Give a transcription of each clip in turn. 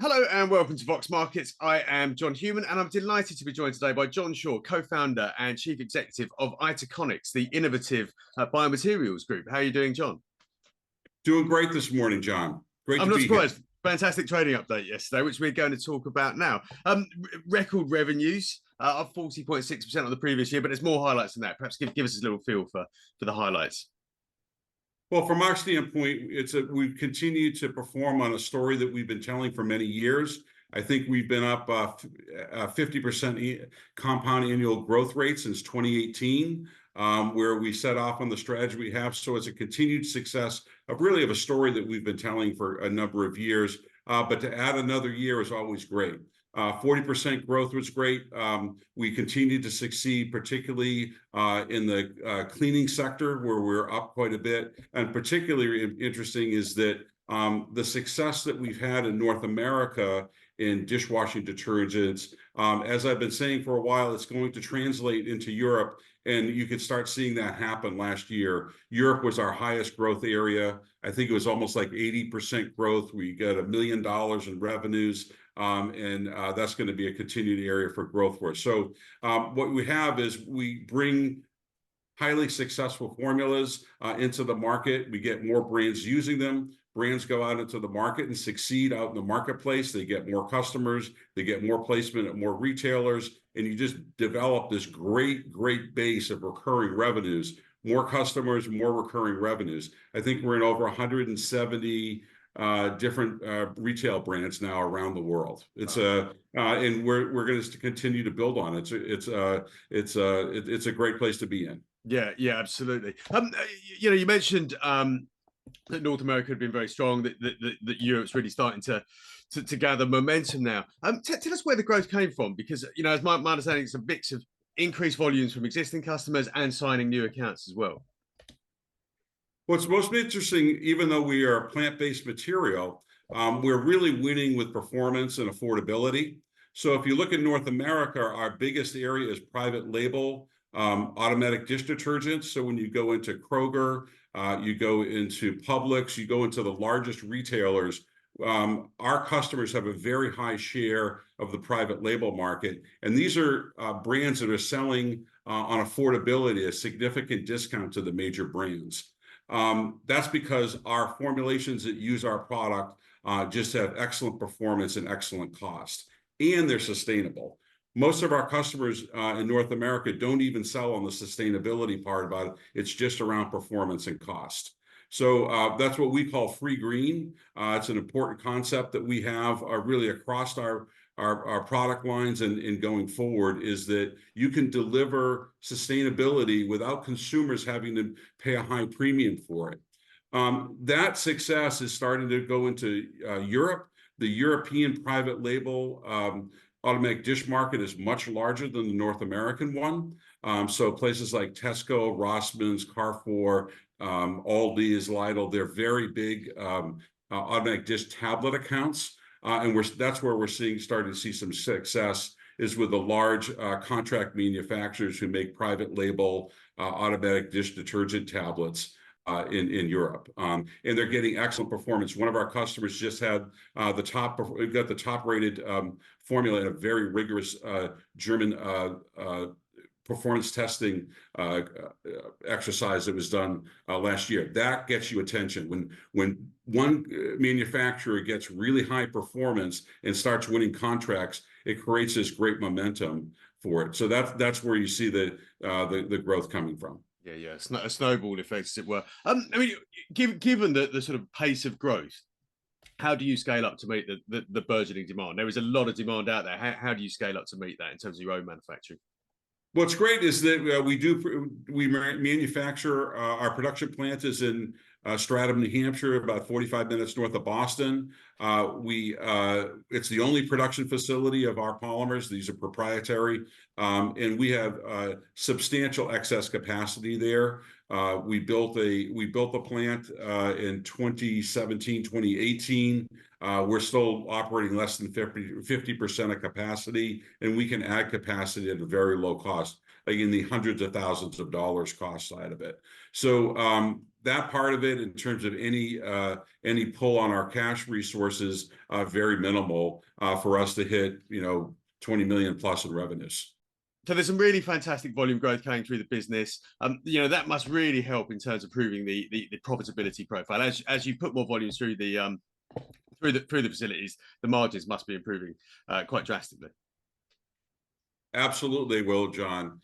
Hello and welcome to Vox Markets. I am John Human and I'm delighted to be joined today by John Shaw, co-founder and chief executive of Itaconix, the innovative biomaterials group. How are you doing, John? Doing great this morning, John. Great I'm to not be here. surprised. Fantastic trading update yesterday, which we're going to talk about now. Record revenues up 40.6% on the previous year, but there's more highlights than that. Perhaps give us a little feel for the highlights. Well, from our standpoint, we've continued to perform on a story that we've been telling for many years. I think we've been up 50% compound annual growth rate since 2018, where we set off on the strategy we have. So it's a continued success of a story that we've been telling for a number of years. But to add another year is always great. 40% growth was great. We continue to succeed, particularly in the cleaning sector, where we're up quite a bit. And particularly interesting is that the success that we've had in North America in dishwashing detergents, as I've been saying for a while, it's going to translate into Europe. And you could start seeing that happen last year. Europe was our highest growth area. I think it was almost like 80% growth. We got $1 million in revenues. And that's going to be a continued area for growth for us. So what we have is we bring highly successful formulas into the market. We get more brands using them. Brands go out into the market and succeed out in the marketplace. They get more customers. They get more placement at more retailers. And you just develop this great base of recurring revenues. More customers, more recurring revenues. I think we're in over 170 different retail brands now around the world. It's and we're going to continue to build on it. It's a great place to be in. Yeah, absolutely. You mentioned that North America had been very strong. That Europe's really starting to gather momentum now. Tell us where the growth came from, because as my understanding, it's a mix of increased volumes from existing customers and signing new accounts as well. What's most interesting, even though we are a plant-based material, we're really winning with performance and affordability. So if you look at North America, our biggest area is private label automatic dish detergents. So when you go into Kroger, you go into Publix, you go into the largest retailers, our customers have a very high share of the private label market. And these are brands that are selling on affordability, a significant discount to the major brands. That's because our formulations that use our product just have excellent performance and excellent cost, and they're sustainable. Most of our customers in North America don't even sell on the sustainability part about it. It's just around performance and cost. So that's what we call free green. It's an important concept that we have really across our product lines and going forward, is that you can deliver sustainability without consumers having to pay a high premium for it. That success is starting to go into Europe. The European private label automatic dish market is much larger than the North American one. So places like Tesco, Rossman's, Carrefour, Aldi's, Lidl, they're very big automatic dish tablet accounts. And that's where we're starting to see some success, is with the large contract manufacturers who make private label automatic dish detergent tablets in Europe. And they're getting excellent performance. One of our customers just had the top rated formula in a very rigorous German performance testing exercise that was done last year. That gets you attention. When one manufacturer gets really high performance and starts winning contracts, it creates this great momentum for it. So that's where you see the growth coming from. Yeah, a snowball effect, as it were. I mean, given the sort of pace of growth, how do you scale up to meet the burgeoning demand? There is a lot of demand out there. How do you scale up to meet that in terms of your own manufacturing? What's great is that we manufacture, our production plant is in Stratham, New Hampshire, about 45 minutes north of Boston. It's the only production facility of our polymers. These are proprietary, and we have substantial excess capacity there. We built the plant in 2017, 2018. We're still operating less than 50% of capacity, and we can add capacity at a very low cost, like in the hundreds of thousands of dollars cost side of it. So that part of it, in terms of any pull on our cash resources, very minimal for us to hit 20 million plus in revenues. So there's some really fantastic volume growth coming through the business. That must really help in terms of improving the profitability profile. As you put more volumes through the facilities, the margins must be improving quite drastically. Absolutely will, John.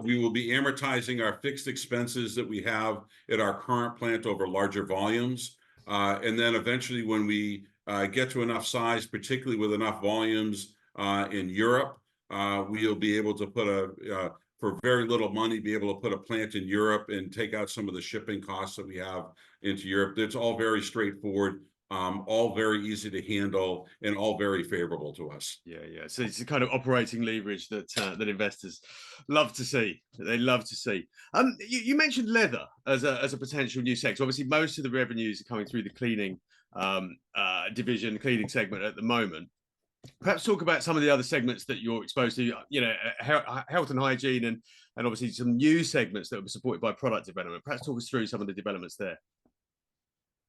We will be amortizing our fixed expenses that we have at our current plant over larger volumes. And then eventually when we get to enough size, particularly with enough volumes in Europe, we'll be able to for very little money, be able to put a plant in Europe and take out some of the shipping costs that we have into Europe. It's all very straightforward, all very easy to handle, and all very favorable to us. Yeah. So it's the kind of operating leverage that investors love to see. They love to see. You mentioned leather as a potential new sector. Obviously, most of the revenues are coming through the cleaning division, cleaning segment at the moment. Perhaps talk about some of the other segments that you're exposed to, health and hygiene, and obviously some new segments that were supported by product development. Perhaps talk us through some of the developments there.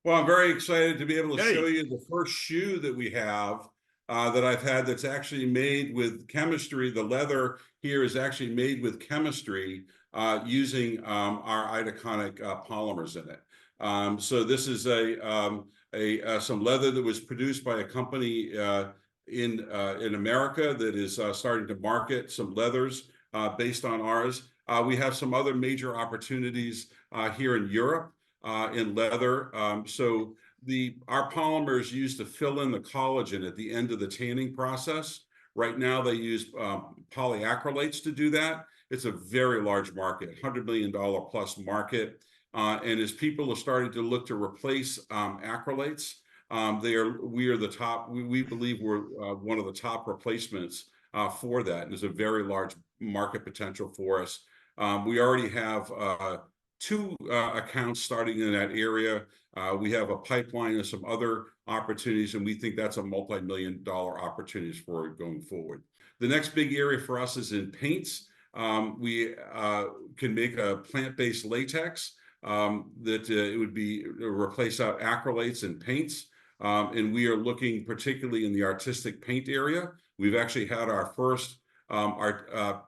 Well, I'm very excited to be able to show you the first shoe that we have that I've had that's actually made with chemistry. The leather here is actually made with chemistry using our Itaconix polymers in it. So this is some leather that was produced by a company in America that is starting to market some leathers based on ours. We have some other major opportunities here in Europe in leather. So our polymers used to fill in the collagen at the end of the tanning process. Right now they use polyacrylates to do that. It's a very large market, $100 million plus market. And as people are starting to look to replace acrylates, we are the top. We believe we're one of the top replacements for that. And there's a very large market potential for us. We already have 2 accounts starting in that area. We have a pipeline of some other opportunities, and we think that's a multi-million-dollar opportunities for going forward. The next big area for us is in paints. We can make a plant-based latex that it would be replace out acrylates and paints. And we are looking particularly in the artistic paint area. We've actually had our first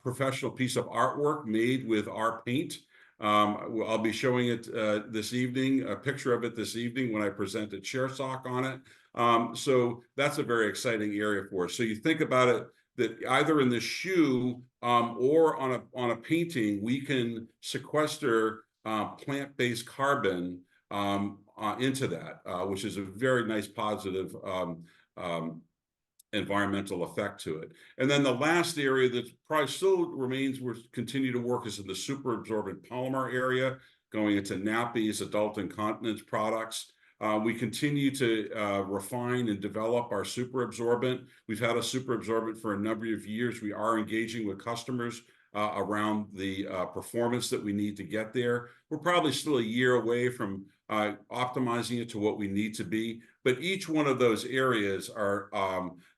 professional piece of artwork made with our paint. I'll be showing it this evening, a picture of it this evening when I present at ShareSoc on it. So that's a very exciting area for us. So you think about it, that either in the shoe or on a painting, we can sequester plant-based carbon into that, which is a very nice positive environmental effect to it. And then the last area that probably still remains, we're continue to work, is in the super absorbent polymer area, going into nappies, adult incontinence products. We continue to refine and develop our super absorbent. We've had a super absorbent for a number of years. We are engaging with customers around the performance that we need to get there. We're probably still a year away from optimizing it to what we need to be. But each one of those areas are,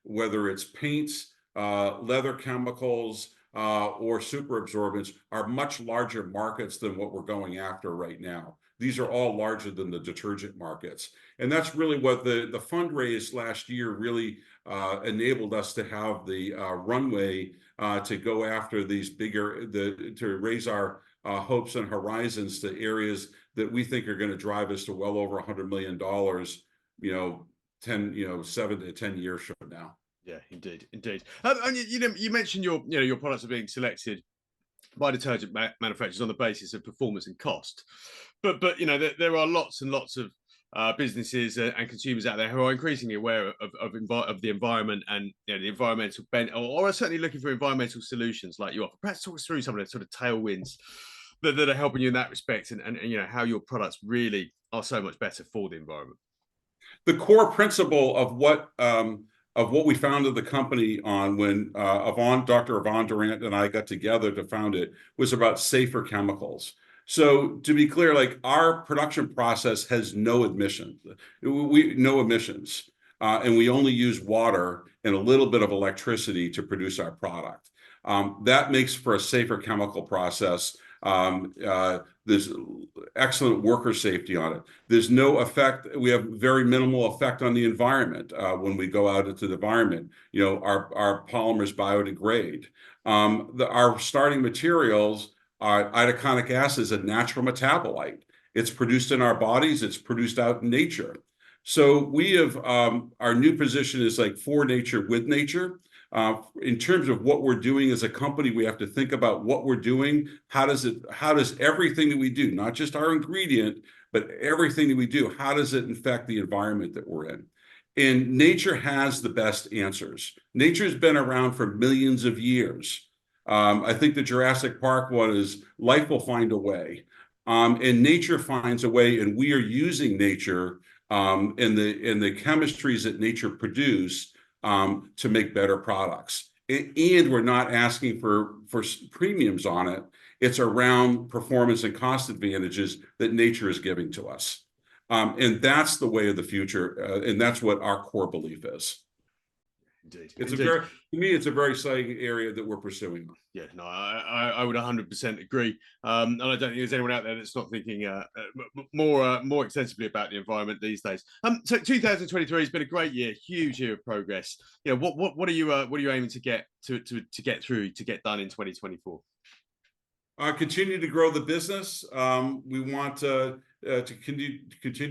whether it's paints, leather chemicals, or super absorbents, are much larger markets than what we're going after right now. These are all larger than the detergent markets. And that's really what the fundraise last year really enabled us to have the runway to go after these bigger, to raise our hopes and horizons to areas that we think are going to drive us to well over $100 million, 7 to 10 years from now. Yeah, indeed. And you mentioned your products are being selected by detergent manufacturers on the basis of performance and cost, but there are lots and lots of businesses and consumers out there who are increasingly aware of the environment and the environmental or are certainly looking for environmental solutions like you offer. Perhaps talk us through some of the sort of tailwinds that are helping you in that respect, and how your products really are so much better for the environment. The core principle of what we founded the company on when Dr. Yvonne Durant and I got together to found it was about safer chemicals. So to be clear, like, our production process has no emissions. No emissions. and we only use water and a little bit of electricity to produce our product. That makes for a safer chemical process. There's excellent worker safety on it. There's no effect. We have very minimal effect on the environment when we go out into the environment. You know, our polymers biodegrade. Our starting materials, itaconic acid is a natural metabolite. It's produced in our bodies. It's produced out in nature. So we have our new position is like for nature, with nature. In terms of what we're doing as a company, we have to think about what we're doing. How does everything that we do, not just our ingredient, but everything that we do, how does it affect the environment that we're in? And nature has the best answers. Nature's been around for millions of years. I think the Jurassic Park one is life will find a way. And nature finds a way, and we are using nature and the chemistries that nature produce to make better products. And we're not asking for premiums on it. It's around performance and cost advantages that nature is giving to us. And that's the way of the future. And that's what our core belief is. Indeed. It's Indeed. to me, it's a very exciting area that we're pursuing. Yeah, no, I would 100% agree. And I don't think there's anyone out there that's not thinking more extensively about the environment these days. So 2023 has been a great year, huge year of progress. You know, what are you aiming to get to get done in 2024? Continue to grow the business. We want to continue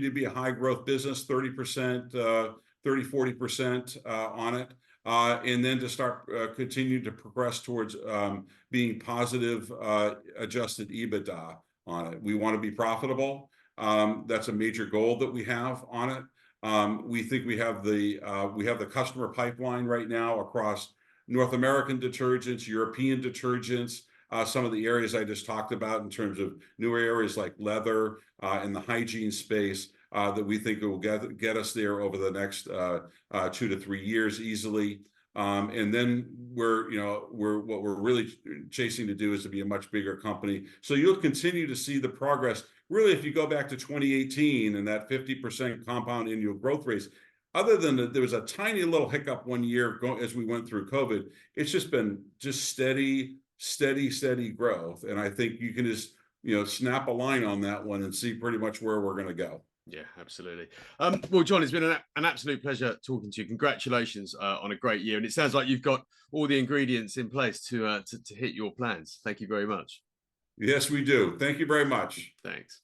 to be a high growth business, 30%, 40% on it. And then to start continue to progress towards being positive adjusted EBITDA on it. We want to be profitable. That's a major goal that we have on it. We think we have the customer pipeline right now across North American detergents, European detergents, some of the areas I just talked about in terms of newer areas like leather in the hygiene space. That we think it will get us there over the next 2 to 3 years easily. And then what we're really chasing to do is to be a much bigger company. So you'll continue to see the progress. Really, if you go back to 2018 and that 50% compound annual growth rates, other than there was a tiny little hiccup one year as we went through COVID, it's just been steady growth. And I think you can just snap a line on that one and see pretty much where we're going to go. Yeah, absolutely. Well, John, it's been an absolute pleasure talking to you. Congratulations on a great year. And it sounds like you've got all the ingredients in place to hit your plans. Thank you very much. Yes, we do. Thank you very much. Thanks.